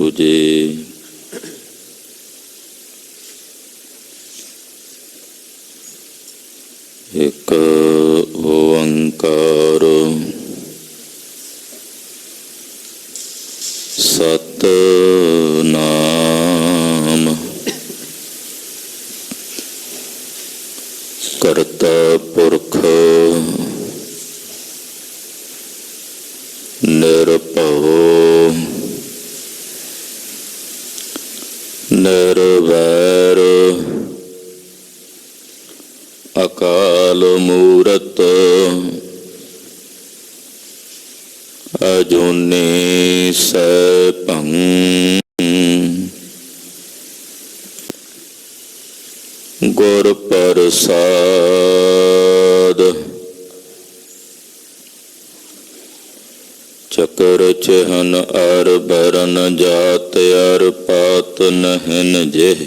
वाहिगुरु जी। एक ओंकार सतनाम करता पुरख निरभव निर्वैर अकाल मूरत अजूनी सैभं गुर प्रसाद चकर चहन अर बरन जात अर पात नहन जेह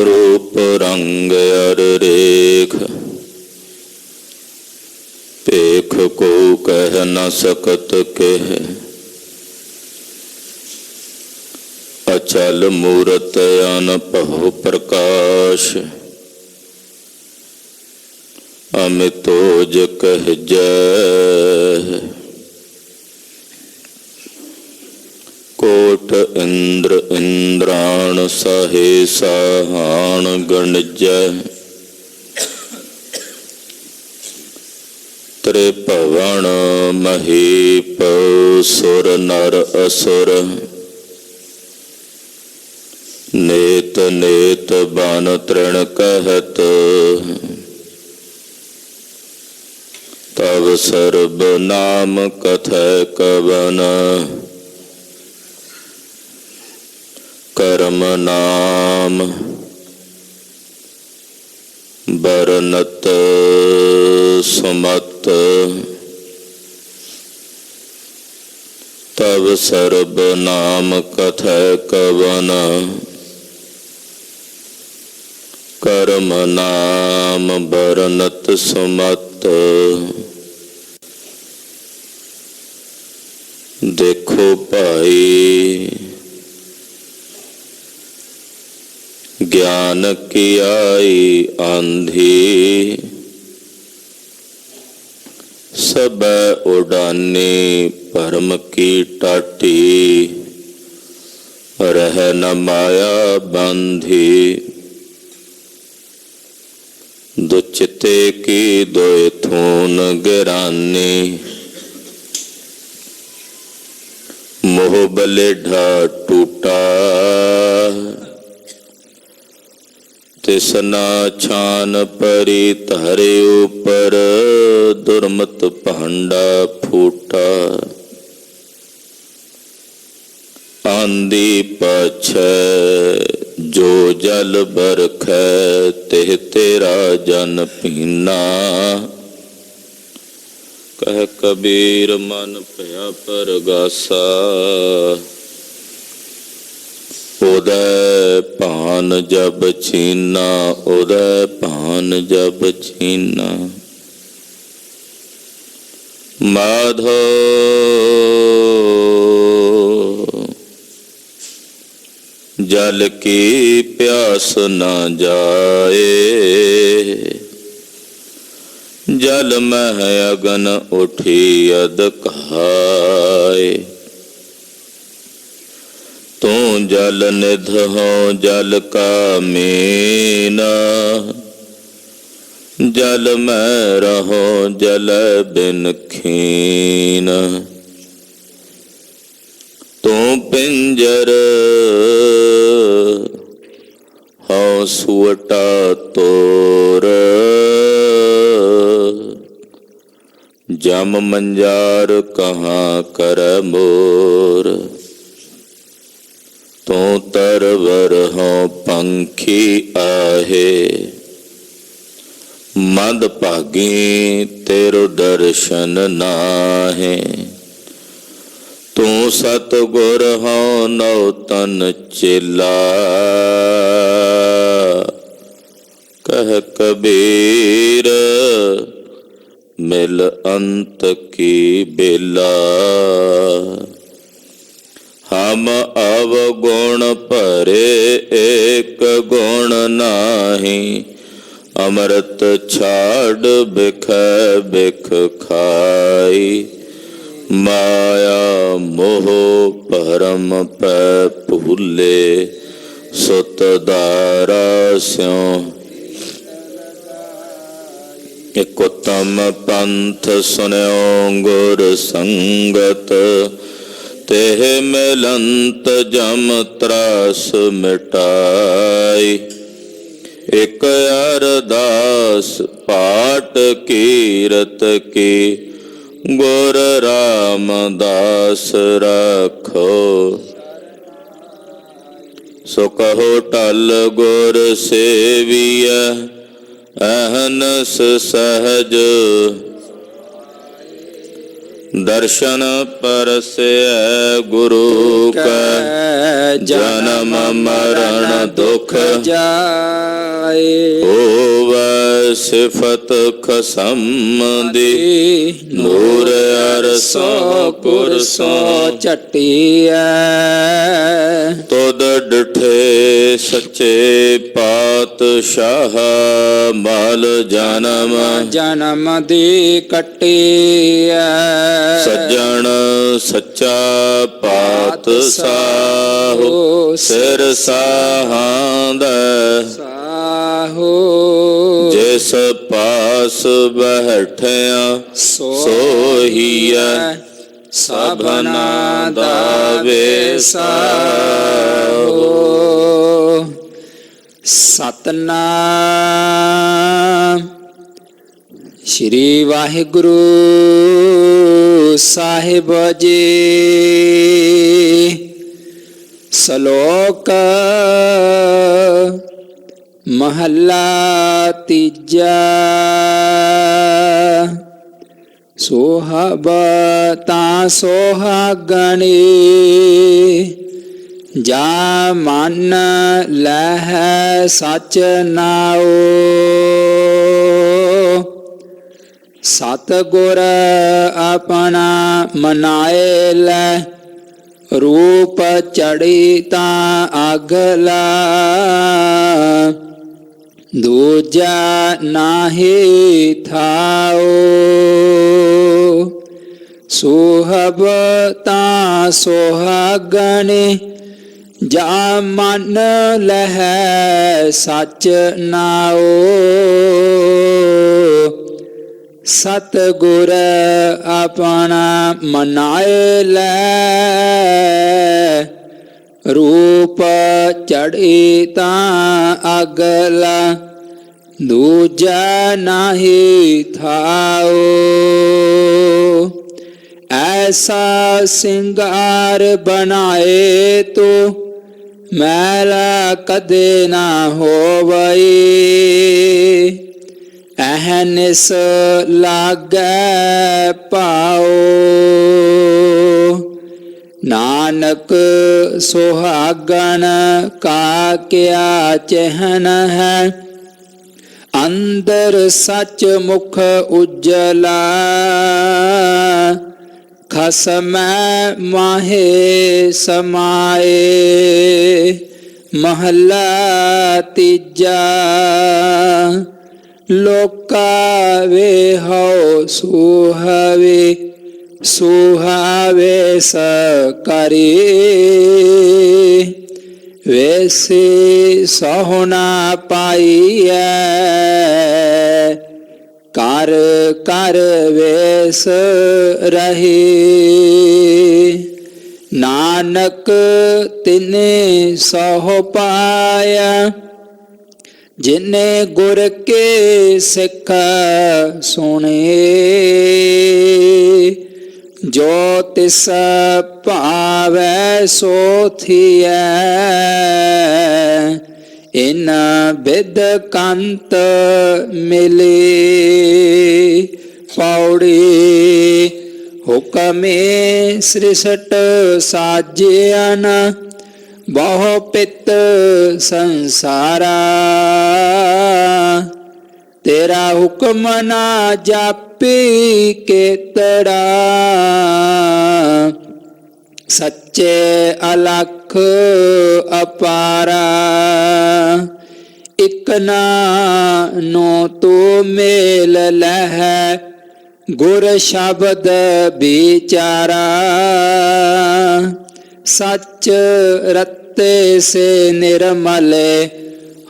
रूप रंग अर रेख पेख को कह न सकत कह अचल मूरत अनपहु प्रकाश अमितोज कह जय कोट इंद्र इंद्राण साहे साहान गणजय त्रिभुवन महीप सुर नर असुर नेत नेत बन तृण कहत तब सर्ब नाम कथय कवन कर्म नाम बरनत सुमत तब सर्ब नाम कथय कवन कर्म नाम बरनत सुमत। देखो भाई ज्ञान की आई आंधी सब उड़ानी भरम की टाटी रह न माया बांधी दुचिते की दोय थून गिरानी मोह बलेढ़ा टूटा तिसना छान परी तारे ऊपर दुर्मत भांडा फूटा आंधी पाछे जो जल बरख तेह तेरा जन पीना कह कबीर मन भया परगासा उदय पान जब छीना उदय पान जब छीना माधो जल की प्यास न जाए जल मह अगन उठी अद कहाय तू जल निध हो जल का मीना जल में रहो जल बिन खीन तू पिंजर हो सुवटा तोर जम मंजार कहाँ कर मोर तू तरवर हो पंखी आहे मद भागी तेरो दर्शन नाहे तू सतगुर हो नौ तन चेला कह कबीर मिल अंत की बेला। हम अवगुण भरे एक गुण नाही, अमृत छाड़ बिख बिख खाई। माया मोह भरम पै भूले, सुत दारा स्यों। एक उत्तम पंथ सुन्यो गुर संगत, तेह मिलंत जम त्रास मिटाई। एक अरदास पाठ कीरत की, गुर रामदास राखो। सो कहो टल गुर सेविय, अहनस सहज। दर्शन परसे गुरु का, जन्म मरण दुख जाए। होवै सिफत खसम दी, नूर अरसो पुरसो चटिया। तुद डिठे सच्चे पातशाह, माल जन्म जन्म दी कटिया। सज्जन सच्चा पातशाह, सिर साहांद साहो। जिस पास बैठिया सोहिया, सबना दा वेसाहो। सतनाम श्री वाहिगुरु साहिब जी। सलोक महला तीजा। सोहबता सोहागणी, जा मन लह सच नाओ। सतगुर अपना मनाए लै, रूप चढ़ी ता अगला। दूजा नाहि थाओ। सोहबता सोहागणी, जा मन लह सच नाओ। सतगुर अपना मनाए लै, रूप चढ़ी ता अगला। दूजा नाहि थाओ। ऐसा सिंगार बनाए तो, मैला कदे ना होवई। अहनिस लागै पाओ। नानक सुहागन का क्या चहन है, अंदर सच मुख उज्जला। खसम माहे समाए, महला तीजा। लोका वे हो सुहावे, सुहावे सकरी। वैसे सोहना पाइए, कर कर वेस रहे। नानक तिने सोह पाया, जिने गुर के सिख सुने। जो तिस भावै सो थियै, इन बिद कंत मिले। पौड़ी हुक्मे सृष्ट साजियन, बहु पित संसारा। तेरा हुक्म ना जाप ਪੀ ਕੇ ਤੜਾ, ਸੱਚੇ ਅਲਖ ਅਪਾਰਾ। ਇਕ ਨਾਨੋ ਤੂੰ ਮੇਲ ਲਹਿ, ਗੁਰ ਸ਼ਬਦ ਵਿਚਾਰਾ। ਸੱਚ ਰਤੇ ਸੇ ਨਿਰਮਲੇ,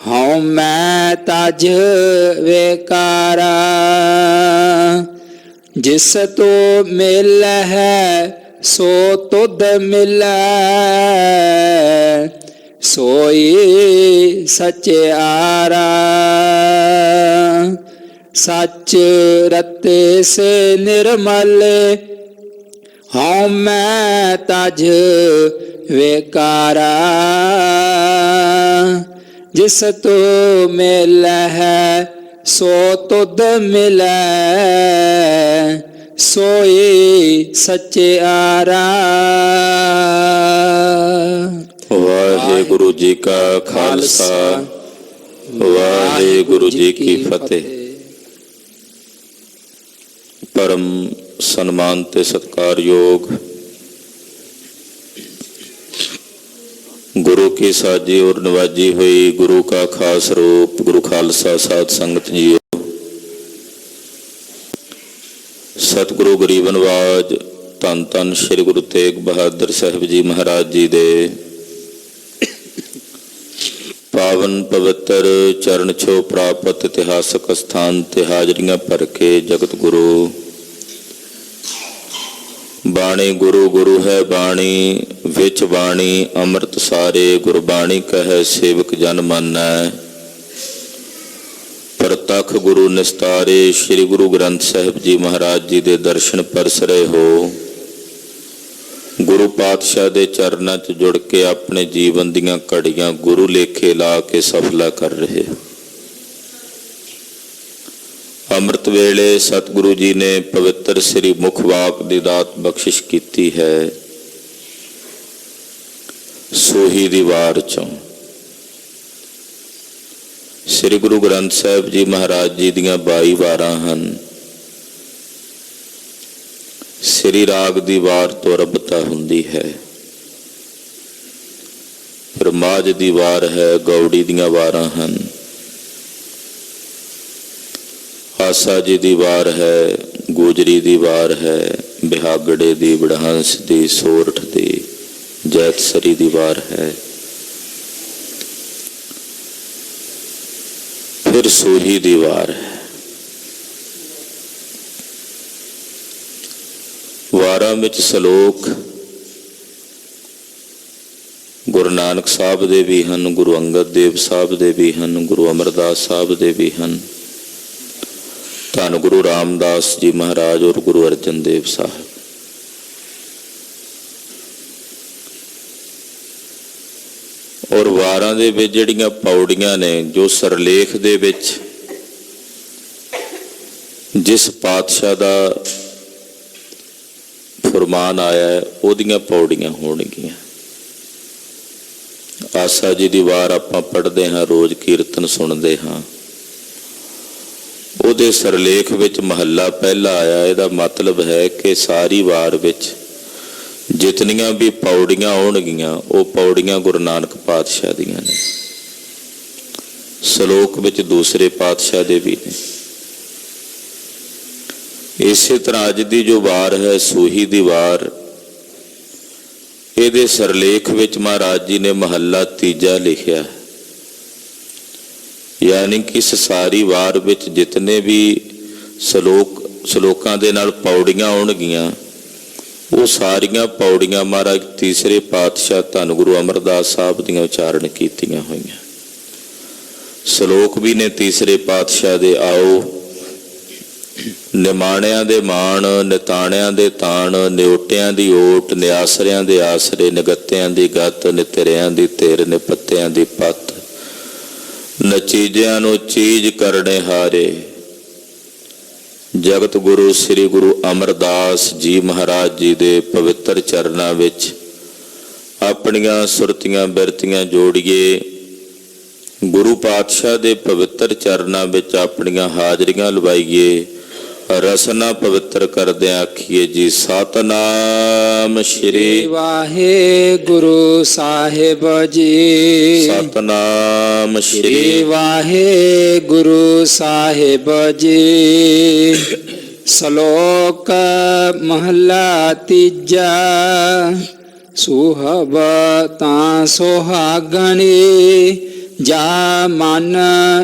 ਹਉ ਮੈਂ ਤਜ ਵੇਕਾਰਾ। ਜਿਸ ਤੋ ਮਿਲ ਹੈ ਸੋ ਤੁਧ ਮਿਲੈ, ਸੋਈ ਸਚਿਆਰਾ। ਸੱਚ ਰਤੇ ਸੇ ਨਿਰਮਲੇ, ਹਉ ਮੈਂ ਤਜ ਵੇਕਾਰਾ। ਜਿਸ ਤੋ ਮਿਲ ਹੈ ਸੋ ਤੁਧ ਮਿਲੈ, ਸੋਈ ਸਚਿਆਰਾ। ਵਾਹਿਗੁਰੂ ਜੀ ਕਾ ਖਾਲਸਾ, ਵਾਹਿਗੁਰੂ ਜੀ ਕੀ ਫਤਿਹ। ਪਰਮ ਸਨਮਾਨ ਤੇ ਸਤਿਕਾਰਯੋਗ ਗੁਰੂ ਕੀ ਸਾਜੀ ਔਰ ਨਵਾਜੀ ਹੋਈ ਗੁਰੂ ਕਾ ਖਾਸ ਰੂਪ ਗੁਰੂ ਖਾਲਸਾ ਸਾਧ ਸੰਗਤ ਜੀਓ। ਸਤਿਗੁਰੂ ਗਰੀਬ ਨਵਾਜ ਧੰਨ ਧੰਨ ਸ੍ਰੀ ਗੁਰੂ ਤੇਗ ਬਹਾਦਰ ਸਾਹਿਬ ਜੀ ਮਹਾਰਾਜ ਜੀ ਦੇ ਪਾਵਨ ਪਵਿੱਤਰ ਚਰਨ ਛੋਹ ਪ੍ਰਾਪਤ ਇਤਿਹਾਸਕ ਸਥਾਨ ਤੇ ਹਾਜ਼ਰੀਆਂ ਭਰ ਕੇ ਜਗਤ ਗੁਰੂ ਬਾਣੀ ਗੁਰੂ ਗੁਰੂ ਹੈ ਬਾਣੀ ਵਿੱਚ ਬਾਣੀ ਅੰਮ੍ਰਿਤ ਸਾਰੇ ਗੁਰਬਾਣੀ ਕਹੈ ਸੇਵਕ ਜਨ ਮਾਨੈ। ਪ੍ਰਤੱਖ ਗੁਰੂ ਨਿਸਤਾਰੇ ਸ੍ਰੀ ਗੁਰੂ ਗ੍ਰੰਥ ਸਾਹਿਬ ਜੀ ਮਹਾਰਾਜ ਜੀ ਦੇ ਦਰਸ਼ਨ ਪਰਸਰੇ ਹੋ। ਗੁਰੂ ਪਾਤਸ਼ਾਹ ਦੇ ਚਰਨਾਂ 'ਚ ਜੁੜ ਕੇ ਆਪਣੇ ਜੀਵਨ ਦੀਆਂ ਘੜੀਆਂ ਗੁਰੂ ਲੇਖੇ ਲਾ ਕੇ ਸਫਲਾ ਕਰ ਰਹੇ। ਅੰਮ੍ਰਿਤ ਵੇਲੇ ਸਤਿਗੁਰੂ ਜੀ ਨੇ ਪਵਿੱਤਰ ਸ੍ਰੀ ਮੁਖ ਵਾਕ ਦੀ ਦਾਤ ਬਖਸ਼ਿਸ਼ ਕੀਤੀ ਹੈ। ਸੋਹੀ ਦੀ ਵਾਰ 'ਚੋਂ ਸ੍ਰੀ ਗੁਰੂ ਗ੍ਰੰਥ ਸਾਹਿਬ ਜੀ ਮਹਾਰਾਜ ਜੀ ਦੀਆਂ 22 ਵਾਰਾਂ ਹਨ। ਸ੍ਰੀ ਰਾਗ ਦੀ ਵਾਰ ਤੋਂ ਰਬਤਾ ਹੁੰਦੀ ਹੈ, ਫਿਰ ਮਾਝ ਦੀ ਵਾਰ ਹੈ, ਗੌੜੀ ਦੀਆਂ ਵਾਰਾਂ ਹਨ, ਆਸਾ ਜੀ ਦੀ ਵਾਰ ਹੈ, ਗੋਜਰੀ ਦੀ ਵਾਰ ਹੈ, ਬਿਹਾਗੜੇ ਦੀ, ਬੜਹੰਸ ਦੀ, ਸੋਰਠ ਦੀ, ਜੈਤਸਰੀ ਦੀ ਵਾਰ ਹੈ, ਫਿਰ ਸੋਹੀ ਦੀ ਵਾਰ ਹੈ। ਵਾਰਾਂ ਵਿੱਚ ਸਲੋਕ ਗੁਰੂ ਨਾਨਕ ਸਾਹਿਬ ਦੇ ਵੀ ਹਨ, ਗੁਰੂ ਅੰਗਦ ਦੇਵ ਸਾਹਿਬ ਦੇ ਵੀ ਹਨ, ਗੁਰੂ ਅਮਰਦਾਸ ਸਾਹਿਬ ਦੇ ਵੀ ਹਨ, ਧੰਨ ਗੁਰੂ ਰਾਮਦਾਸ ਜੀ ਮਹਾਰਾਜ ਔਰ ਗੁਰੂ ਅਰਜਨ ਦੇਵ ਸਾਹਿਬ। ਔਰ ਵਾਰਾਂ ਦੇ ਵਿੱਚ ਜਿਹੜੀਆਂ ਪੌੜੀਆਂ ਨੇ, ਜੋ ਸਰਲੇਖ ਦੇ ਵਿੱਚ ਜਿਸ ਪਾਤਸ਼ਾਹ ਦਾ ਫਰਮਾਨ ਆਇਆ ਹੈ ਉਹਦੀਆਂ ਪੌੜੀਆਂ ਹੋਣਗੀਆਂ। ਆਸਾ ਜੀ ਦੀ ਵਾਰ ਆਪਾਂ ਪੜ੍ਹਦੇ ਹਾਂ, ਰੋਜ਼ ਕੀਰਤਨ ਸੁਣਦੇ ਹਾਂ। ਉਹਦੇ ਸਰਲੇਖ ਵਿੱਚ ਮਹੱਲਾ ਪਹਿਲਾ ਆਇਆ। ਇਹਦਾ ਮਤਲਬ ਹੈ ਕਿ ਸਾਰੀ ਵਾਰ ਵਿੱਚ ਜਿਤਨੀਆਂ ਵੀ ਪੌੜੀਆਂ ਆਉਣਗੀਆਂ ਉਹ ਪੌੜੀਆਂ ਗੁਰੂ ਨਾਨਕ ਪਾਤਸ਼ਾਹ ਦੀਆਂ ਨੇ। ਸਲੋਕ ਵਿੱਚ ਦੂਸਰੇ ਪਾਤਸ਼ਾਹ ਦੇ ਵੀ ਨੇ। ਇਸੇ ਤਰ੍ਹਾਂ ਅੱਜ ਦੀ ਜੋ ਵਾਰ ਹੈ ਸੋਹੀ ਦੀ ਵਾਰ, ਇਹਦੇ ਸਰਲੇਖ ਵਿੱਚ ਮਹਾਰਾਜ ਜੀ ਨੇ ਮਹੱਲਾ ਤੀਜਾ ਲਿਖਿਆ। ਯਾਨੀ ਕਿ ਇਸ ਸਾਰੀ ਵਾਰ ਵਿੱਚ ਜਿਤਨੇ ਵੀ ਸਲੋਕਾਂ ਦੇ ਨਾਲ ਪੌੜੀਆਂ ਆਉਣਗੀਆਂ ਉਹ ਸਾਰੀਆਂ ਪੌੜੀਆਂ ਮਹਾਰਾਜ ਤੀਸਰੇ ਪਾਤਸ਼ਾਹ ਧੰਨ ਗੁਰੂ ਅਮਰਦਾਸ ਸਾਹਿਬ ਦੀਆਂ ਉਚਾਰਨ ਕੀਤੀਆਂ ਹੋਈਆਂ। ਸਲੋਕ ਵੀ ਨੇ ਤੀਸਰੇ ਪਾਤਸ਼ਾਹ ਦੇ। ਆਓ ਨਿਮਾਣਿਆਂ ਦੇ ਮਾਣ, ਨਿਤਾਣਿਆਂ ਦੇ ਤਾਣ, ਨਿਉਟਿਆਂ ਦੀ ਓਟ, ਨਿਆਸਰਿਆਂ ਦੇ ਆਸਰੇ, ਨਿਗੱਤਿਆਂ ਦੀ ਗੱਤ, ਨਿਤਰਿਆਂ ਦੀ ਧਿਰ, ਨਿਪੱਤਿਆਂ ਦੀ ਪੱਤ, ਨਚੀਜਿਆਂ ਨੂੰ ਚੀਜ਼ ਕਰਨੇ ਹਾਰੇ। ਜਗਤ ਗੁਰੂ ਸ੍ਰੀ ਗੁਰੂ ਅਮਰਦਾਸ ਜੀ ਮਹਾਰਾਜ ਜੀ ਦੇ ਪਵਿੱਤਰ ਚਰਨਾਂ ਵਿੱਚ ਆਪਣੀਆਂ ਸੁਰਤੀਆਂ ਬਿਰਤੀਆਂ ਜੋੜੀਏ। ਗੁਰੂ ਪਾਤਸ਼ਾਹ ਦੇ ਪਵਿੱਤਰ ਚਰਨਾਂ ਵਿੱਚ ਆਪਣੀਆਂ ਹਾਜ਼ਰੀਆਂ ਲਵਾਈਏ। ਰਸਨਾ ਪਵਿੱਤਰ ਕਰਦਿਆਂ ਆਖੀਏ ਜੀ ਸਤਨਾਮ ਸ਼੍ਰੀ ਵਾਹਿਗੁਰੂ ਸਾਹਿਬ ਜੀ। ਸਤਨਾਮ ਸ੍ਰੀ ਸ਼੍ਰੀ ਵਾਹਿਗੁਰੂ ਸਾਹਿਬ ਜੀ। ਸ਼ਲੋਕ ਮਹਲਾ ਤੀਜਾ। ਸੁਹਬ ਤਾਂ ਸੁਹਾਗਣੀ ਜਾ ਮਨ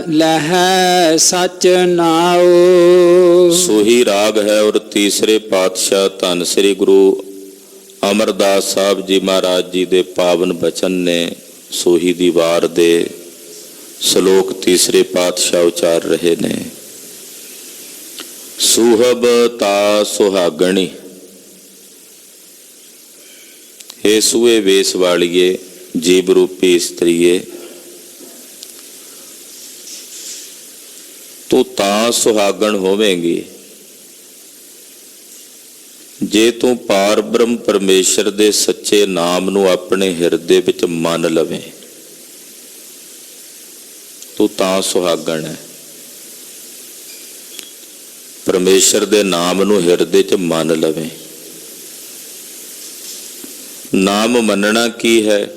ਲਹੈ ਸਚ ਨਾਉ। ਸੋਹੀ ਰਾਗ ਹੈ ਔਰ ਤੀਸਰੇ ਪਾਤਸ਼ਾਹ ਧੰਨ ਸ੍ਰੀ ਗੁਰੂ ਅਮਰਦਾਸ ਸਾਹਿਬ ਜੀ ਮਹਾਰਾਜ ਜੀ ਦੇ ਪਾਵਨ ਬਚਨ ਨੇ। ਸੋਹੀ ਦੀ ਵਾਰ ਦੇ ਸ਼ਲੋਕ ਤੀਸਰੇ ਪਾਤਸ਼ਾਹ ਉਚਾਰ ਰਹੇ ਨੇ। ਸੁਹਬ ਤਾ ਸੁਹਾਗਣੀ, ਹੇ ਸੂਏ ਵੇਸ ਵਾਲੀਏ ਜੀਵ ਰੂਪੀ ਇਸਤਰੀਏ, ਤੂੰ ਤਾਂ ਸੁਹਾਗਣ ਹੋਵੇਂਗੀ ਜੇ ਤੂੰ ਪਾਰ ਬ੍ਰਹਮ ਪਰਮੇਸ਼ਰ ਦੇ ਸੱਚੇ ਨਾਮ ਨੂੰ ਆਪਣੇ ਹਿਰਦੇ ਵਿੱਚ ਮੰਨ ਲਵੇਂ। ਤੂੰ ਤਾਂ ਸੁਹਾਗਣ ਹੈ, ਪਰਮੇਸ਼ਰ ਦੇ ਨਾਮ ਨੂੰ ਹਿਰਦੇ 'ਚ ਮੰਨ ਲਵੇਂ। ਨਾਮ ਮੰਨਣਾ ਕੀ ਹੈ?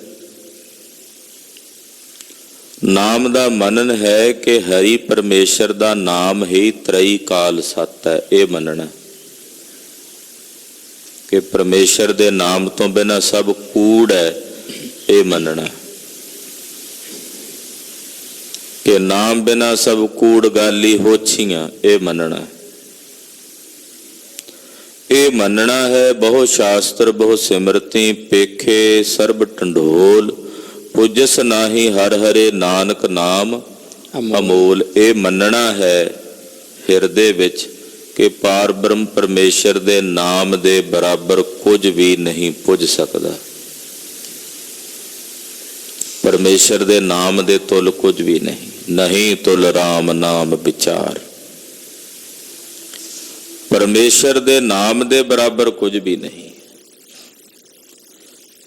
ਨਾਮ ਦਾ ਮੰਨਣ ਹੈ ਕਿ ਹਰੀ ਪਰਮੇਸ਼ਰ ਦਾ ਨਾਮ ਹੀ ਤ੍ਰਈ ਕਾਲ ਸੱਤ ਹੈ। ਇਹ ਮੰਨਣਾ ਕਿ ਪਰਮੇਸ਼ਰ ਦੇ ਨਾਮ ਤੋਂ ਬਿਨਾਂ ਸਭ ਕੂੜ ਹੈ। ਇਹ ਮੰਨਣਾ ਕਿ ਨਾਮ ਬਿਨਾਂ ਸਭ ਕੂੜ ਗਾਲੀ ਹੋਛੀਆਂ। ਇਹ ਮੰਨਣਾ। ਇਹ ਮੰਨਣਾ ਹੈ ਬਹੁ ਸ਼ਾਸਤਰ ਬਹੁ ਸਿਮਰਤੀ ਪੇਖੇ ਸਰਬ ਢੰਡੋਲ ਪੁਜਸ ਨਾਹੀ ਹਰ ਹਰੇ ਨਾਨਕ ਨਾਮ ਅਮੋਲ। ਇਹ ਮੰਨਣਾ ਹੈ ਹਿਰਦੇ ਵਿੱਚ ਕਿ ਪਾਰ ਬ੍ਰਹਮ ਪਰਮੇਸ਼ਰ ਦੇ ਨਾਮ ਦੇ ਬਰਾਬਰ ਕੁਝ ਵੀ ਨਹੀਂ ਪੁੱਜ ਸਕਦਾ। ਪਰਮੇਸ਼ਰ ਦੇ ਨਾਮ ਦੇ ਤੁਲ ਕੁਝ ਵੀ ਨਹੀਂ। ਨਹੀਂ ਤੁਲ ਰਾਮ ਨਾਮ ਵਿਚਾਰ। ਪਰਮੇਸ਼ਰ ਦੇ ਨਾਮ ਦੇ ਬਰਾਬਰ ਕੁਝ ਵੀ ਨਹੀਂ।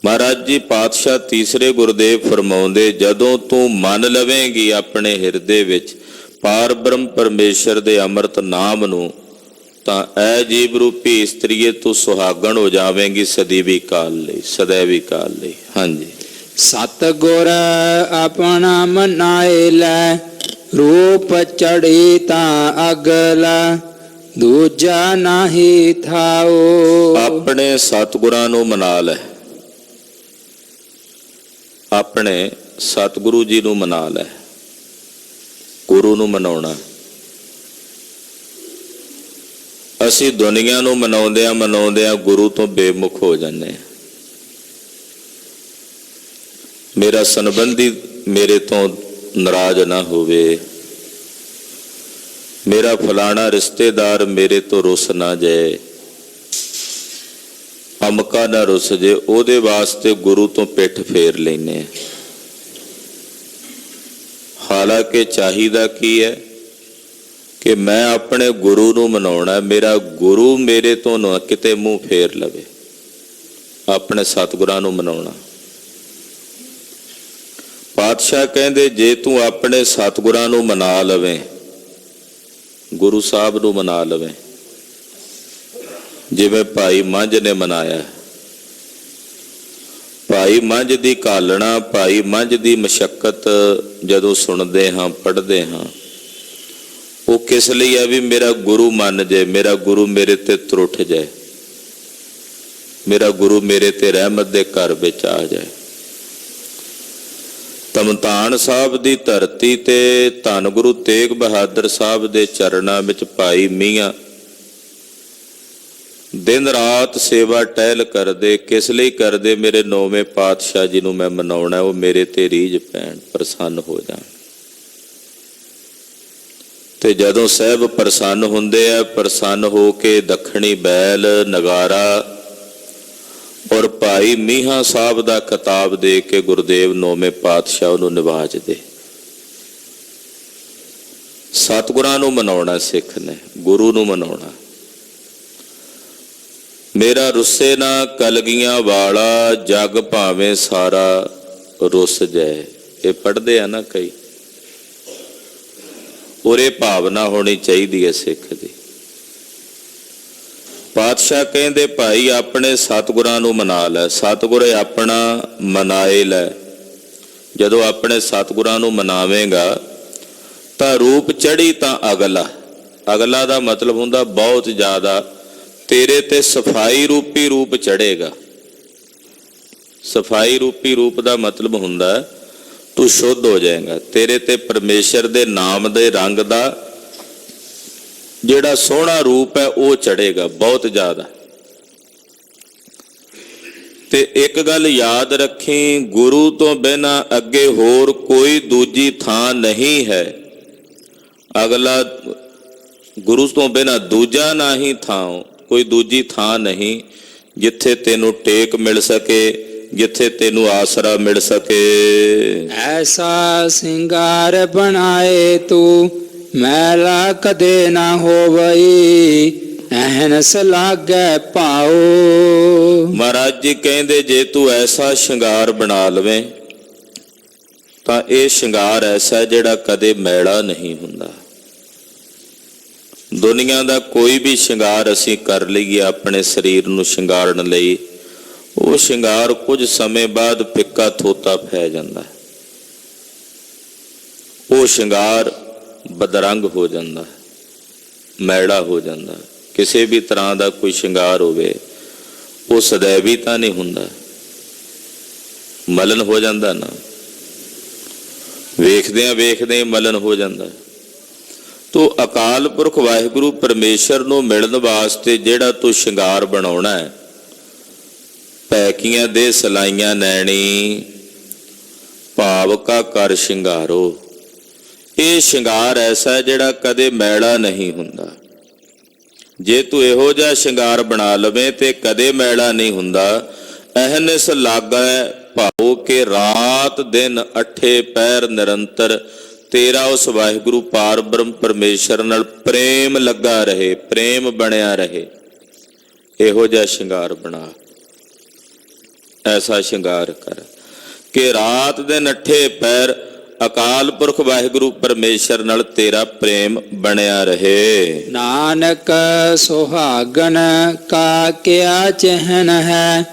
ਮਹਾਰਾਜ ਜੀ ਪਾਤਸ਼ਾਹ ਤੀਸਰੇ ਗੁਰਦੇਵ ਫਰਮਾਉਂਦੇ, ਜਦੋਂ ਤੂੰ ਮੰਨ ਲਵੇਂਗੀ ਆਪਣੇ ਹਿਰਦੇ ਵਿੱਚ ਪਾਰ ਬ੍ਰਹਮ ਪਰਮੇਸ਼ਰ ਦੇ ਅੰਮ੍ਰਿਤ ਨਾਮ ਨੂੰ, ਤਾਂ ਐ ਜੀਵ ਰੂਪੀ ਇਸਤਰੀਏ ਤੂੰ ਸੁਹਾਗਣ ਹੋ ਜਾਵੇਂਗੀ ਸਦੀਵੀ ਕਾਲ ਲਈ, ਸदैवी ਕਾਲ ਲਈ। ਹਾਂਜੀ। ਸਤਿਗੁਰ ਆਪਣਾ ਮਨਾਏ ਲੈ, ਰੂਪ ਚੜੀ ਤਾਂ ਅਗਲਾ ਦੂਜਾ ਨਾਹੀ ਥਾਓ। ਆਪਣੇ ਸਤਿਗੁਰਾਂ ਨੂੰ ਮਨਾ ਲੈ, ਆਪਣੇ ਸਤਿਗੁਰੂ ਜੀ ਨੂੰ ਮਨਾ ਲੈ। ਗੁਰੂ ਨੂੰ ਮਨਾਉਣਾ। ਅਸੀਂ ਦੁਨੀਆ ਨੂੰ ਮਨਾਉਂਦਿਆਂ ਗੁਰੂ ਤੋਂ ਬੇਮੁਖ ਹੋ ਜਾਂਦੇ ਹਾਂ। ਮੇਰਾ ਸੰਬੰਧੀ ਮੇਰੇ ਤੋਂ ਨਾਰਾਜ਼ ਨਾ ਹੋਵੇ, ਮੇਰਾ ਫਲਾਣਾ ਰਿਸ਼ਤੇਦਾਰ ਮੇਰੇ ਤੋਂ ਰੁੱਸ ਨਾ ਜਾਏ, ਅਮਕਾ ਨਾ ਰੁੱਸ ਜੇ, ਉਹਦੇ ਵਾਸਤੇ ਗੁਰੂ ਤੋਂ ਪਿੱਠ ਫੇਰ ਲੈਨੇ ਆ। ਹਾਲਾਂਕਿ ਚਾਹੀਦਾ ਕੀ ਹੈ ਕਿ ਮੈਂ ਆਪਣੇ ਗੁਰੂ ਨੂੰ ਮਨਾਉਣਾ, ਮੇਰਾ ਗੁਰੂ ਮੇਰੇ ਤੋਂ ਨਾ ਕਿਤੇ ਮੂੰਹ ਫੇਰ ਲਵੇ। ਆਪਣੇ ਸਤਿਗੁਰਾਂ ਨੂੰ ਮਨਾਉਣਾ। ਪਾਤਸ਼ਾਹ ਕਹਿੰਦੇ, ਜੇ ਤੂੰ ਆਪਣੇ ਸਤਿਗੁਰਾਂ ਨੂੰ ਮਨਾ ਲਵੇਂ, ਗੁਰੂ ਸਾਹਿਬ ਨੂੰ ਮਨਾ ਲਵੇਂ, ਜਿਵੇਂ ਭਾਈ ਮੰਝ ਨੇ ਮਨਾਇਆ। ਭਾਈ ਮੰਝ ਦੀ ਕਾਲਣਾ, ਭਾਈ ਮੰਝ ਦੀ ਮਸ਼ੱਕਤ ਜਦੋਂ ਸੁਣਦੇ ਹਾਂ, ਪੜ੍ਹਦੇ ਹਾਂ, ਉਹ ਕਿਸ ਲਈ ਹੈ? ਵੀ ਮੇਰਾ ਗੁਰੂ ਮੰਨ ਜਾਏ, ਮੇਰਾ ਗੁਰੂ ਮੇਰੇ ਤੇ ਤਰੁੱਠ ਜਾਏ, ਮੇਰਾ ਗੁਰੂ ਮੇਰੇ ਤੇ ਰਹਿਮਤ ਦੇ ਘਰ ਵਿੱਚ ਆ ਜਾਏ। ਧਮਤਾਨ ਸਾਹਿਬ ਦੀ ਧਰਤੀ ਤੇ ਧੰਨ ਗੁਰੂ ਤੇਗ ਬਹਾਦਰ ਸਾਹਿਬ ਦੇ ਚਰਨਾਂ ਵਿੱਚ ਭਾਈ ਮੀਆਂ ਦਿਨ ਰਾਤ ਸੇਵਾ ਟਹਿਲ ਕਰਦੇ। ਕਿਸ ਲਈ ਕਰਦੇ? ਮੇਰੇ ਨੌਵੇਂ ਪਾਤਸ਼ਾਹ ਜੀ ਨੂੰ ਮੈਂ ਮਨਾਉਣਾ, ਉਹ ਮੇਰੇ ਤੇ ਰੀਝ ਪੈਣ, ਪ੍ਰਸੰਨ ਹੋ ਜਾਣ। ਤੇ ਜਦੋਂ ਸਾਹਿਬ ਪ੍ਰਸੰਨ ਹੁੰਦੇ ਆ, ਪ੍ਰਸੰਨ ਹੋ ਕੇ ਦੱਖਣੀ ਬੈਲ, ਨਗਾਰਾ ਔਰ ਭਾਈ ਮੀਹਾਂ ਸਾਹਿਬ ਦਾ ਖਿਤਾਬ ਦੇ ਕੇ ਗੁਰਦੇਵ ਨੌਵੇਂ ਪਾਤਸ਼ਾਹ ਉਹਨੂੰ ਨਿਵਾਜਦੇ। ਸਤਿਗੁਰਾਂ ਨੂੰ ਮਨਾਉਣਾ ਸਿੱਖ ਨੇ, ਗੁਰੂ ਨੂੰ ਮਨਾਉਣਾ। ਮੇਰਾ ਰੁੱਸੇ ਨਾ ਕਲਗੀਆਂ ਵਾਲਾ, ਜਗ ਭਾਵੇਂ ਸਾਰਾ ਰੁੱਸ ਜਾਏ। ਇਹ ਪੜ੍ਹਦੇ ਆ ਨਾ ਕਈ। ਔਰ ਇਹ ਭਾਵਨਾ ਹੋਣੀ ਚਾਹੀਦੀ ਹੈ ਸਿੱਖ ਦੀ। ਪਾਤਸ਼ਾਹ ਕਹਿੰਦੇ ਭਾਈ ਆਪਣੇ ਸਤਿਗੁਰਾਂ ਨੂੰ ਮਨਾ ਲੈ, ਸਤਿਗੁਰੇ ਆਪਣਾ ਮਨਾਏ ਲੈ। ਜਦੋਂ ਆਪਣੇ ਸਤਿਗੁਰਾਂ ਨੂੰ ਮਨਾਵੇਂਗਾ ਤਾਂ ਰੂਪ ਚੜੀ ਤਾਂ ਅਗਲਾ, ਅਗਲਾ ਦਾ ਮਤਲਬ ਹੁੰਦਾ ਬਹੁਤ ਜ਼ਿਆਦਾ, ਤੇਰੇ ਤੇ ਸਫਾਈ ਰੂਪੀ ਰੂਪ ਚੜੇਗਾ। ਸਫਾਈ ਰੂਪੀ ਰੂਪ ਦਾ ਮਤਲਬ ਹੁੰਦਾ ਤੂੰ ਸ਼ੁੱਧ ਹੋ ਜਾਏਗਾ, ਤੇਰੇ ਤੇ ਪਰਮੇਸ਼ਰ ਦੇ ਨਾਮ ਦੇ ਰੰਗ ਦਾ ਜਿਹੜਾ ਸੋਹਣਾ ਰੂਪ ਹੈ ਉਹ ਚੜੇਗਾ ਬਹੁਤ ਜ਼ਿਆਦਾ। ਤੇ ਇੱਕ ਗੱਲ ਯਾਦ ਰੱਖੀ, ਗੁਰੂ ਤੋਂ ਬਿਨਾਂ ਅੱਗੇ ਹੋਰ ਕੋਈ ਦੂਜੀ ਥਾਂ ਨਹੀਂ ਹੈ। ਅਗਲਾ ਗੁਰੂ ਤੋਂ ਬਿਨਾਂ ਦੂਜਾ ਨਹੀਂ ਥਾਂ, ਕੋਈ ਦੂਜੀ ਥਾਂ ਨਹੀਂ ਜਿੱਥੇ ਤੈਨੂੰ ਟੇਕ ਮਿਲ ਸਕੇ, ਜਿੱਥੇ ਤੈਨੂੰ ਆਸਰਾ ਮਿਲ ਸਕੇ। ਐਸਾ ਸਿੰਗਾਰ ਬਣਾਏ ਤੂੰ ਮੈਲਾ ਕਦੇ ਨਾ ਹੋਵਈ, ਐਹਨਸ ਲਾਗੈ ਪਾਓ। ਮਹਾਰਾਜ ਜੀ ਕਹਿੰਦੇ ਜੇ ਤੂੰ ਐਸਾ ਸ਼ਿੰਗਾਰ ਬਣਾ ਲਵੇਂ ਤਾਂ ਇਹ ਸ਼ਿੰਗਾਰ ਐਸਾ ਜਿਹੜਾ ਕਦੇ ਮੈਲਾ ਨਹੀਂ ਹੁੰਦਾ। ਦੁਨੀਆ ਦਾ ਕੋਈ ਵੀ ਸ਼ਿੰਗਾਰ ਅਸੀਂ ਕਰ ਲਈਏ ਆਪਣੇ ਸਰੀਰ ਨੂੰ ਸ਼ਿੰਗਾਰਨ ਲਈ, ਉਹ ਸ਼ਿੰਗਾਰ ਕੁਝ ਸਮੇਂ ਬਾਅਦ ਫਿੱਕਾ ਥੋਤਾ ਪੈ ਜਾਂਦਾ, ਉਹ ਸ਼ਿੰਗਾਰ ਬਦਰੰਗ ਹੋ ਜਾਂਦਾ, ਮੈਲਾ ਹੋ ਜਾਂਦਾ। ਕਿਸੇ ਵੀ ਤਰ੍ਹਾਂ ਦਾ ਕੋਈ ਸ਼ਿੰਗਾਰ ਹੋਵੇ ਉਹ ਸदैवी ਤਾਂ ਨਹੀਂ ਹੁੰਦਾ, ਮਲਨ ਹੋ ਜਾਂਦਾ ਨਾ, ਵੇਖਦਿਆਂ ਵੇਖਦਿਆਂ ਮਲਨ ਹੋ ਜਾਂਦਾ। ਤੋ ਅਕਾਲ ਪੁਰਖ ਵਾਹਿਗੁਰੂ ਪਰਮੇਸ਼ਰ ਨੂੰ ਮਿਲਣ ਵਾਸਤੇ ਜਿਹੜਾ ਤੂੰ ਸ਼ਿੰਗਾਰ ਬਣਾਉਣਾ ਹੈ, ਪੈਕੀਆਂ ਦੇ ਸਲਾਈਆਂ ਨੈਣੀ ਭਾਵ ਕਾ ਕਰ ਸ਼ਿੰਗਾਰੋ, ਇਹ ਸ਼ਿੰਗਾਰ ਐਸਾ ਜਿਹੜਾ ਕਦੇ ਮੈਲਾ ਨਹੀਂ ਹੁੰਦਾ। ਜੇ ਤੂੰ ਇਹੋ ਜਿਹਾ ਸ਼ਿੰਗਾਰ ਬਣਾ ਲਵੇਂ ਤੇ ਕਦੇ ਮੈਲਾ ਨਹੀਂ ਹੁੰਦਾ। ਅਹਨਿਸ ਲਾਗੈ ਭਾਉ ਕੇ ਰਾਤ ਦਿਨ ਅਠੇ ਪਹਿਰ ਨਿਰੰਤਰ ਤੇਰਾ ਉਸ ਵਾਹਿਗੁਰੂ ਪਾਰ ਬ੍ਰਹਮ ਪਰਮੇਸ਼ਰ ਨਾਲ ਪ੍ਰੇਮ ਲੱਗਾ ਰਹੇ, ਪ੍ਰੇਮ ਬਣਿਆ ਰਹੇ। ਇਹੋ ਜਿਹਾ ਸ਼ਿੰਗਾਰ ਬਣਾ, ਐਸਾ ਸ਼ਿੰਗਾਰ ਕਰ ਕਿ ਰਾਤ ਦਿਨ ਅਠੇ ਪਹਿਰ ਅਕਾਲ ਪੁਰਖ ਵਾਹਿਗੁਰੂ ਪਰਮੇਸ਼ਰ ਨਾਲ ਤੇਰਾ ਪ੍ਰੇਮ ਬਣਿਆ ਰਹੇ। ਨਾਨਕ ਸੁਹਾਗਨ ਕਾ ਕਿਆ ਚਹਿਨ ਹੈ,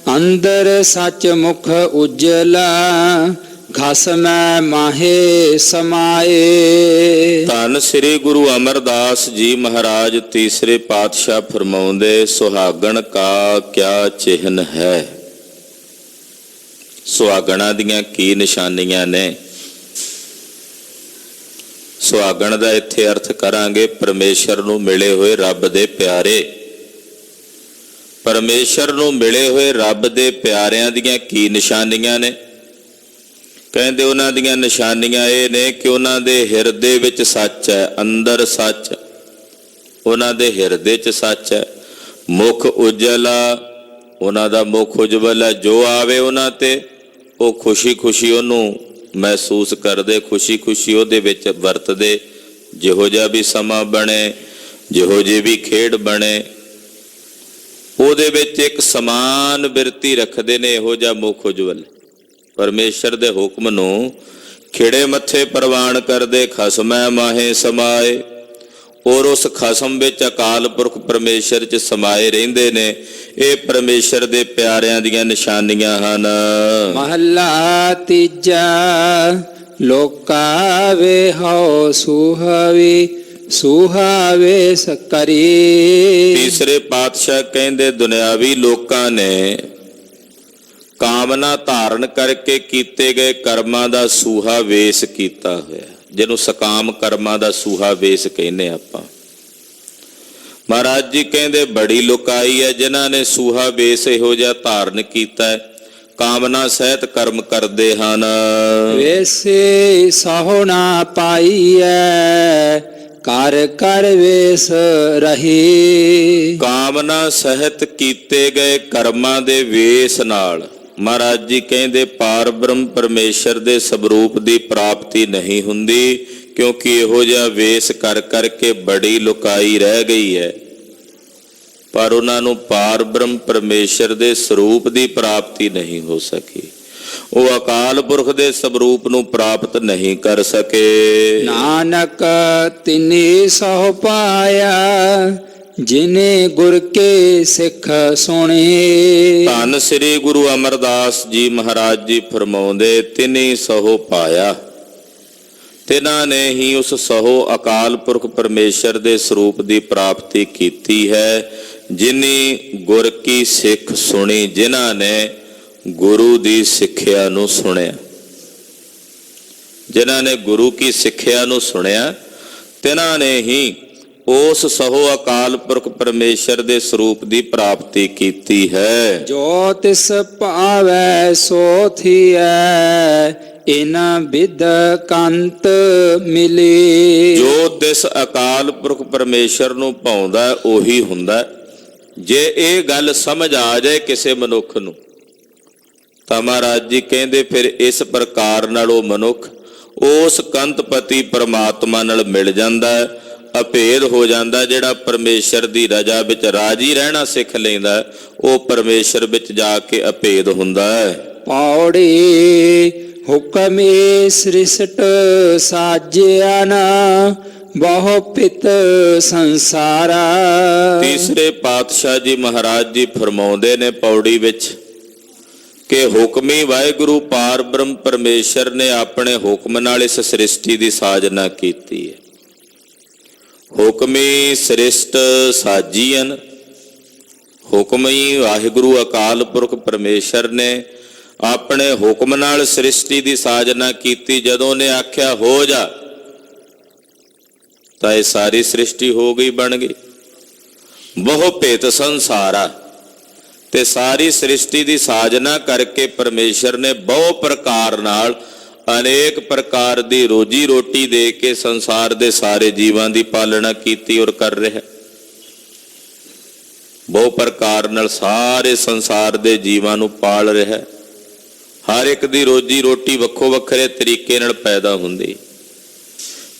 ਅੰਦਰ ਸੱਚ ਮੁਖ ਉਜਲਾ ਘਸਮੈ ਮਾਹੇ ਸਮਾਏ। ਧੰਨ ਸ੍ਰੀ ਗੁਰੂ ਅਮਰਦਾਸ ਜੀ ਮਹਾਰਾਜ ਤੀਸਰੇ ਪਾਤਸ਼ਾਹ ਫਰਮਾਉਂਦੇ, ਸੁਹਾਗਣ ਕਾ ਕਿਆ ਚਿਹਨ ਹੈ। ਸੁਹਾਗਣਾ ਦੀਆਂ ਕੀ ਨਿਸ਼ਾਨੀਆਂ ਨੇ? ਸੁਹਾਗਣ ਦਾ ਇੱਥੇ ਅਰਥ ਕਰਾਂਗੇ ਪਰਮੇਸ਼ਰ ਨੂੰ ਮਿਲੇ ਹੋਏ ਰੱਬ ਦੇ ਪਿਆਰੇ। ਪਰਮੇਸ਼ਰ ਨੂੰ ਮਿਲੇ ਹੋਏ ਰੱਬ ਦੇ ਪਿਆਰਿਆਂ ਦੀਆਂ ਕੀ ਨਿਸ਼ਾਨੀਆਂ ਨੇ? ਕਹਿੰਦੇ ਉਹਨਾਂ ਦੀਆਂ ਨਿਸ਼ਾਨੀਆਂ ਇਹ ਨੇ ਕਿ ਉਹਨਾਂ ਦੇ ਹਿਰਦੇ ਵਿੱਚ ਸੱਚ ਹੈ, ਅੰਦਰ ਸੱਚ, ਉਹਨਾਂ ਦੇ ਹਿਰਦੇ 'ਚ ਸੱਚ ਹੈ। ਮੁਖ ਉਜਲਾ, ਉਹਨਾਂ ਦਾ ਮੁਖ ਉਜਵਲ ਹੈ, ਜੋ ਆਵੇ ਉਹਨਾਂ ਤੇ ਉਹ ਖੁਸ਼ੀ ਖੁਸ਼ੀ ਉਹਨੂੰ ਮਹਿਸੂਸ ਕਰਦੇ, ਖੁਸ਼ੀ ਖੁਸ਼ੀ ਉਹਦੇ ਵਿੱਚ ਵਰਤਦੇ। ਜਿਹੋ ਜਿਹਾ ਵੀ ਸਮਾਂ ਬਣੇ, ਜਿਹੋ ਜਿਹੀ ਵੀ ਖੇਡ ਬਣੇ, ਉਹਦੇ ਵਿੱਚ ਇੱਕ ਸਮਾਨ ਬਿਰਤੀ ਰੱਖਦੇ ਨੇ। ਇਹੋ ਜਿਹਾ ਮੁਖ ਉਜਵਲ ਪਰਮੇਸ਼ਰ ਦੇ ਹੁਕਮ ਨੂੰ ਖਿੜੇ ਮੱਥੇ ਪ੍ਰਵਾਨ ਕਰਦੇ, ਖਸਮੈ ਮਾਹੇ ਸਮਾਏ। ਔਰ ਉਸ ਖਸਮ ਵਿੱਚ ਅਕਾਲ ਪੁਰਖ ਪਰਮੇਸ਼ਰ 'ਚ ਸਮਾਏ ਰਹਿੰਦੇ ਨੇ। ਇਹ ਪਰਮੇਸ਼ਰ ਦੇ ਪਿਆਰਿਆਂ ਦੀਆਂ ਨਿਸ਼ਾਨੀਆਂ ਹਨ। ਮਹੱਲਾ ਤੀਜਾ। ਲੋਕਾ ਵੇ ਹਉ ਸੁਹਾਵੇ, ਸੁਹਾਵੇ ਸਕਰੀ। ਤੀਸਰੇ ਪਾਤਸ਼ਾਹ ਕਹਿੰਦੇ ਦੁਨਿਆਵੀ ਲੋਕਾਂ ਨੇ ਕਾਮਨਾ ਧਾਰਨ ਕਰਕੇ ਕੀਤੇ ਗਏ ਕਰਮਾਂ ਦਾ ਸੂਹਾ ਵੇਸ ਕੀਤਾ ਹੋਇਆ, ਜਿਹਨੂੰ ਸਕਾਮ ਕਰਮਾਂ ਦਾ ਸੂਹਾ ਵੇਸ ਕਹਿੰਦੇ ਆਪਾਂ। ਮਹਾਰਾਜ ਜੀ ਕਹਿੰਦੇ ਬੜੀ ਲੋਕਾਈ ਹੈ ਜਿਨ੍ਹਾਂ ਨੇ ਸੂਹਾ ਵੇਸ ਇਹੋ ਜਿਹਾ ਧਾਰਨ ਕੀਤਾ ਹੈ, ਕਾਮਨਾ ਸਹਿਤ ਕਰਮ ਕਰਦੇ ਹਨ। ਵੇਸੇ ਸਹੁਣਾ ਪਾਈਐ, ਕਰ ਕਰ ਵੇਸ ਰਹੀ। ਕਾਮਨਾ ਸਹਿਤ ਕੀਤੇ ਗਏ ਕਰਮਾਂ ਦੇ ਵੇਸ ਨਾਲ ਮਹਾਰਾਜ ਜੀ ਕਹਿੰਦੇ ਪਾਰ ਬ੍ਰਹਮ ਪਰਮੇਸ਼ਰ ਦੇ ਸਵਰੂਪ ਦੀ ਪ੍ਰਾਪਤੀ ਨਹੀਂ ਹੁੰਦੀ, ਕਿਉਂਕਿ ਇਹੋ ਜਿਹਾ ਵੇਸ ਕਰ ਕਰਕੇ ਬੜੀ ਲੁਕਾਈ ਰਹਿ ਗਈ ਹੈ। ਪਰ ਉਹਨਾਂ ਨੂੰ ਪਾਰ ਬ੍ਰਹਮ ਪਰਮੇਸ਼ਰ ਦੇ ਸਰੂਪ ਦੀ ਪ੍ਰਾਪਤੀ ਨਹੀਂ ਹੋ ਸਕੀ। ਉਹ ਅਕਾਲ ਪੁਰਖ ਦੇ ਸਵਰੂਪ ਨੂੰ ਪ੍ਰਾਪਤ ਨਹੀਂ ਕਰ ਸਕੇ। ਨਾਨਕ ਤਿਨੀ ਸਹੁ ਪਾਇਆ, ਜਿਨੇ ਗੁਰ ਕੇ ਸਿੱਖ ਸੁਣੇ। ਧੰਨ ਸ੍ਰੀ ਗੁਰੂ ਅਮਰਦਾਸ ਜੀ ਮਹਾਰਾਜ ਜੀ ਫਰਮਾਉਂਦੇ, ਤਿਨੀ ਸਹੋ ਪਾਇਆ। ਤਿਨਾਂ ਨੇ ਹੀ ਉਸ ਸਹੋ ਅਕਾਲ ਪੁਰਖ ਪਰਮੇਸ਼ਰ ਦੇ ਸਰੂਪ ਦੀ ਪ੍ਰਾਪਤੀ ਕੀਤੀ ਹੈ, ਜਿਨੀ ਗੁਰ ਕੀ ਸਿੱਖ ਸੁਣੀ, ਜਿਨ੍ਹਾਂ ਨੇ ਗੁਰੂ ਦੀ ਸਿੱਖਿਆ ਨੂੰ ਸੁਣਿਆ। ਜਿਨ੍ਹਾਂ ਨੇ ਗੁਰੂ ਕੀ ਸਿੱਖਿਆ ਨੂੰ ਸੁਣਿਆ, ਤਿਨਾਂ ਨੇ ਹੀ ਉਸ ਸਹੋ ਅਕਾਲ ਪੁਰਖ ਪਰਮੇਸ਼ਰ ਦੇ ਸਰੂਪ ਦੀ ਪ੍ਰਾਪਤੀ ਕੀਤੀ ਹੈ। ਜੋ ਤਿਸ ਭਾਵੈ ਸੋ ਥੀਐ, ਇਨਾ ਵਿਦ ਕੰਤ ਮਿਲੇ। ਜੋ ਤਿਸ ਅਕਾਲ ਪੁਰਖ ਪਰਮੇਸ਼ਰ ਨੂੰ ਭਾਉਂਦਾ ਉਹੀ ਹੁੰਦਾ। ਜੇ ਇਹ ਗੱਲ ਸਮਝ ਆ ਜਾਏ ਕਿਸੇ ਮਨੁੱਖ ਨੂੰ ਤਾਂ ਮਹਾਰਾਜ ਜੀ ਕਹਿੰਦੇ ਫਿਰ ਇਸ ਪ੍ਰਕਾਰ ਨਾਲ ਉਹ ਮਨੁੱਖ ਉਸ ਕੰਤਪਤੀ ਪਰਮਾਤਮਾ ਨਾਲ ਮਿਲ ਜਾਂਦਾ ਹੈ, ਅਭੇਦ ਹੋ ਜਾਂਦਾ। ਜਿਹੜਾ ਪਰਮੇਸ਼ਰ ਦੀ ਰਜ਼ਾ ਵਿੱਚ ਰਾਜੀ ਰਹਿਣਾ ਸਿੱਖ ਲੈਂਦਾ, ਉਹ ਪਰਮੇਸ਼ਰ ਵਿੱਚ ਜਾ ਕੇ ਅਭੇਦ ਹੁੰਦਾ ਹੈ। ਪੌੜੀ ਹੁਕਮੇ ਸ੍ਰਿਸ਼ਟ ਸਾਜਿਆ ਨਾ, ਬਹੁ ਪਿਤ ਸੰਸਾਰਾ। ਤੀਸਰੇ ਪਾਤਸ਼ਾਹ ਜੀ ਮਹਾਰਾਜ ਜੀ ਫਰਮਾਉਂਦੇ ਨੇ ਪੌੜੀ ਵਿੱਚ ਕਿ ਹੁਕਮੀ ਵਾਹਿਗੁਰੂ ਪਾਰ ਬ੍ਰਹਮ ਪਰਮੇਸ਼ਰ ਨੇ ਆਪਣੇ ਹੁਕਮ ਨਾਲ ਇਸ ਸ੍ਰਿਸ਼ਟੀ ਦੀ ਸਾਜਨਾ ਕੀਤੀ ਹੈ। ਹੁਕਮੀ ਸ੍ਰਿਸ਼ਟ ਸਾਜੀਅਨ, ਹੁਕਮੀ ਵਾਹਿਗੁਰੂ ਅਕਾਲ ਪੁਰਖ ਪਰਮੇਸ਼ਰ ਨੇ ਆਪਣੇ ਹੁਕਮ ਨਾਲ ਸ੍ਰਿਸ਼ਟੀ ਦੀ ਸਾਜਨਾ ਕੀਤੀ। ਜਦੋਂ ਨੇ ਆਖਿਆ ਹੋ ਜਾ, ਤਾਂ ਇਹ ਸਾਰੀ ਸ੍ਰਿਸ਼ਟੀ ਹੋ ਗਈ, ਬਣ ਗਈ। ਬਹੁ ਭੇਤ ਸੰਸਾਰਾ, ਤੇ ਸਾਰੀ ਸ੍ਰਿਸ਼ਟੀ ਦੀ ਸਾਜਨਾ ਕਰਕੇ ਪਰਮੇਸ਼ਰ ਨੇ ਬਹੁ ਪ੍ਰਕਾਰ ਨਾਲ ਅਨੇਕ ਪ੍ਰਕਾਰ ਦੀ ਰੋਜੀ ਰੋਟੀ ਦੇ ਕੇ ਸੰਸਾਰ ਦੇ ਸਾਰੇ ਜੀਵਾਂ ਦੀ ਪਾਲਣਾ ਕੀਤੀ ਔਰ ਕਰ ਰਿਹਾ। ਬਹੁ ਪ੍ਰਕਾਰ ਨਾਲ ਸਾਰੇ ਸੰਸਾਰ ਦੇ ਜੀਵਾਂ ਨੂੰ ਪਾਲ ਰਿਹਾ। ਹਰ ਇੱਕ ਦੀ ਰੋਜੀ ਰੋਟੀ ਵੱਖੋ ਵੱਖਰੇ ਤਰੀਕੇ ਨਾਲ ਪੈਦਾ ਹੁੰਦੀ।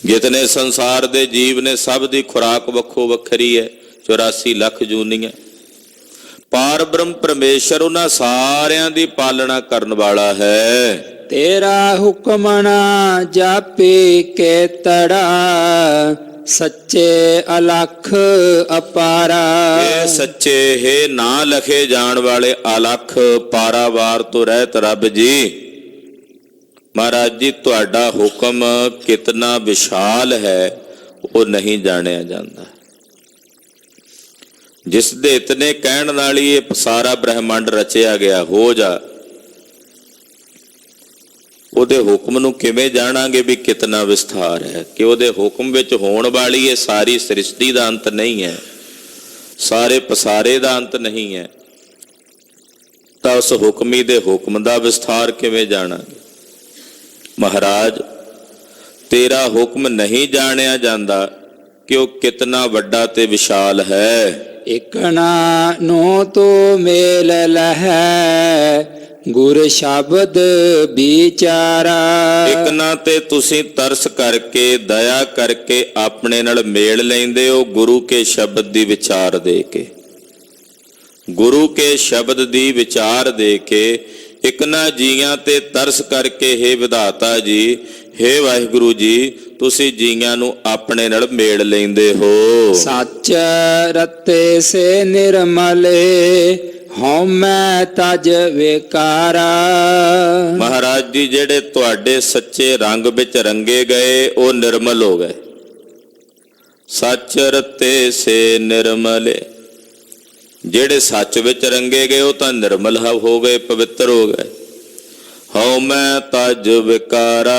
ਜਿਤਨੇ ਸੰਸਾਰ ਦੇ ਜੀਵ ਨੇ ਸਭ ਦੀ ਖੁਰਾਕ ਵੱਖੋ ਵੱਖਰੀ ਹੈ। 84 ਲੱਖ ਜੂਨੀਆਂ। ਪਾਰ ਬ੍ਰਹਮ ਪਰਮੇਸ਼ਰ ਉਹਨਾਂ ਸਾਰਿਆਂ ਦੀ ਪਾਲਣਾ ਕਰਨ ਵਾਲਾ ਹੈ। ਤੇਰਾ ਹੁਕਮ ਨਾ ਜਾਪੇ ਕੇ ਤੜਾ, ਸੱਚੇ ਅਲਖ ਅਪਾਰਾ। ਇਹ ਸੱਚੇ ਹੈ ਨਾ ਲਖੇ ਜਾਣ ਵਾਲੇ ਅਲਖ ਪਾਰਾਵਾਰ ਤੋਂ ਰਹਿਤ ਰੱਬ ਜੀ। ਮਹਾਰਾਜ ਜੀ ਤੁਹਾਡਾ ਹੁਕਮ ਕਿਤਨਾ ਵਿਸ਼ਾਲ ਹੈ ਉਹ ਨਹੀਂ ਜਾਣਿਆ ਜਾਂਦਾ। ਜਿਸ ਦੇ ਇਤਨੇ ਕਹਿਣ ਨਾਲ ਹੀ ਇਹ ਸਾਰਾ ਬ੍ਰਹਿਮੰਡ ਰਚਿਆ ਗਿਆ, ਹੋ ਜਾ, ਉਹਦੇ ਹੁਕਮ ਨੂੰ ਕਿਵੇਂ ਜਾਣਾਂਗੇ ਵੀ ਕਿਤਨਾ ਵਿਸਥਾਰ ਹੈ? ਕਿ ਉਹਦੇ ਹੁਕਮ ਵਿੱਚ ਹੋਣ ਵਾਲੀ ਇਹ ਸਾਰੀ ਸ੍ਰਿਸ਼ਟੀ ਦਾ ਅੰਤ ਨਹੀਂ ਹੈ, ਸਾਰੇ ਪਸਾਰੇ ਦਾ ਅੰਤ ਨਹੀਂ ਹੈ, ਤਾਂ ਉਸ ਹੁਕਮੀ ਦੇ ਹੁਕਮ ਦਾ ਵਿਸਥਾਰ ਕਿਵੇਂ ਜਾਣਾਂਗੇ? ਮਹਾਰਾਜ ਤੇਰਾ ਹੁਕਮ ਨਹੀਂ ਜਾਣਿਆ ਜਾਂਦਾ ਕਿ ਉਹ ਕਿਤਨਾ ਵੱਡਾ ਤੇ ਵਿਸ਼ਾਲ ਹੈ। ਇਕ ਨਾ ਨੋ ਤੋ ਮੇਲ ਲਹੈ, ਗੁਰ ਸ਼ਬਦ ਵਿਚਾਰਾ। ਇੱਕ ਨਾ ਤੇ ਤੁਸੀਂ ਤਰਸ ਕਰਕੇ ਦਇਆ ਕਰਕੇ ਆਪਣੇ ਨਾਲ ਮੇਲ ਲੈਂਦੇ ਹੋ ਗੁਰੂ ਕੇ ਸ਼ਬਦ ਦੀ ਵਿਚਾਰ ਦੇ ਕੇ। ਗੁਰੂ ਕੇ ਸ਼ਬਦ ਦੀ ਵਿਚਾਰ ਦੇ ਕੇ ਇੱਕ ਨਾ ਜੀਆਂ ਤੇ ਤਰਸ ਕਰਕੇ, ਹੇ ਵਿਧਾਤਾ ਜੀ, ਹੇ ਵਾਹਿਗੁਰੂ ਜੀ, ਤੁਸੀਂ ਜੀਆਂ ਨੂੰ ਆਪਣੇ ਨਾਲ ਮੇਲ ਲੈਂਦੇ ਹੋ। ਸੱਚ ਰਤੇ ਸੇ ਨਿਰਮਲੇ, ਹਉਮੈ ਤਜ ਵਿਕਾਰਾ। ਮਹਾਰਾਜ ਜੀ ਜਿਹੜੇ ਤੁਹਾਡੇ ਸੱਚੇ ਰੰਗ ਵਿੱਚ ਰੰਗੇ ਗਏ ਉਹ ਨਿਰਮਲ ਹੋ ਗਏ। ਸੱਚ ਰਤੇ ਸੇ ਨਿਰਮਲੇ, ਜਿਹੜੇ ਸੱਚ ਵਿੱਚ ਰੰਗੇ ਗਏ ਉਹ ਤਾਂ ਨਿਰਮਲ ਹੋ ਗਏ, ਪਵਿੱਤਰ ਹੋ ਗਏ। ਹਉਮੈ ਤਜ ਵਿਕਾਰਾ,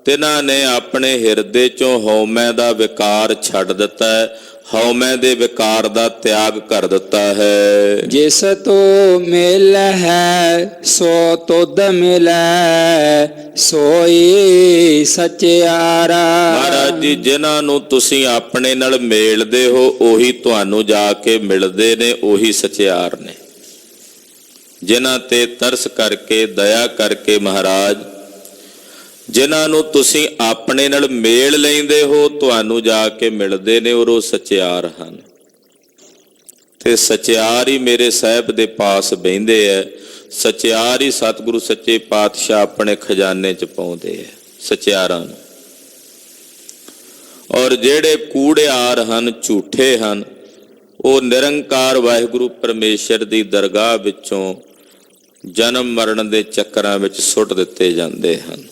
ਤਿਨਾਂ ਨੇ ਆਪਣੇ ਹਿਰਦੇ ਚੋਂ ਹਉਮੈ ਦਾ ਵਿਕਾਰ ਛੱਡ ਦਿੱਤਾ ਹੈ, ਹਉਮੈ ਦੇ ਵਿਕਾਰ ਦਾ ਤਿਆਗ ਕਰ ਦਿੱਤਾ ਹੈ। ਜਿਸ ਤੋ ਮਿਲ ਹੈ ਸੋ ਤੁਧ ਮਿਲੈ, ਸੋਈ ਸਚਿਆਰਾ। ਮਹਾਰਾਜ ਜੀ ਜਿਨ੍ਹਾਂ ਨੂੰ ਤੁਸੀਂ ਆਪਣੇ ਨਾਲ ਮੇਲਦੇ ਹੋ ਉਹੀ ਤੁਹਾਨੂੰ ਜਾ ਕੇ ਮਿਲਦੇ ਨੇ, ਉਹੀ ਸਚਿਆਰ ਨੇ। ਜਿਨ੍ਹਾਂ ਤੇ ਤਰਸ ਕਰਕੇ ਦਇਆ ਕਰਕੇ ਮਹਾਰਾਜ ਜਿਨ੍ਹਾਂ ਨੂੰ ਤੁਸੀਂ ਆਪਣੇ ਨਾਲ ਮੇਲ ਲੈਂਦੇ ਹੋ ਤੁਹਾਨੂੰ ਜਾ ਕੇ ਮਿਲਦੇ ਨੇ ਔਰ ਉਹ ਸਚਿਆਰ ਹਨ। ਤੇ ਸਚਿਆਰ ਹੀ ਮੇਰੇ ਸਾਹਿਬ ਦੇ ਪਾਸ ਬਹਿੰਦੇ ਐ, ਸਚਿਆਰ ਹੀ ਸਤਿਗੁਰੂ ਸੱਚੇ ਪਾਤਸ਼ਾਹ ਆਪਣੇ ਖਜ਼ਾਨੇ 'ਚ ਪਾਉਂਦੇ ਐ ਸਚਿਆਰਾਂ ਨੂੰ। ਔਰ ਜਿਹੜੇ ਕੂੜਿਆਰ ਹਨ, ਝੂਠੇ ਹਨ, ਉਹ ਨਿਰੰਕਾਰ ਵਾਹਿਗੁਰੂ ਪਰਮੇਸ਼ਰ ਦੀ ਦਰਗਾਹ ਵਿੱਚੋਂ ਜਨਮ ਮਰਨ ਦੇ ਚੱਕਰਾਂ ਵਿੱਚ ਸੁੱਟ ਦਿੱਤੇ ਜਾਂਦੇ ਹਨ।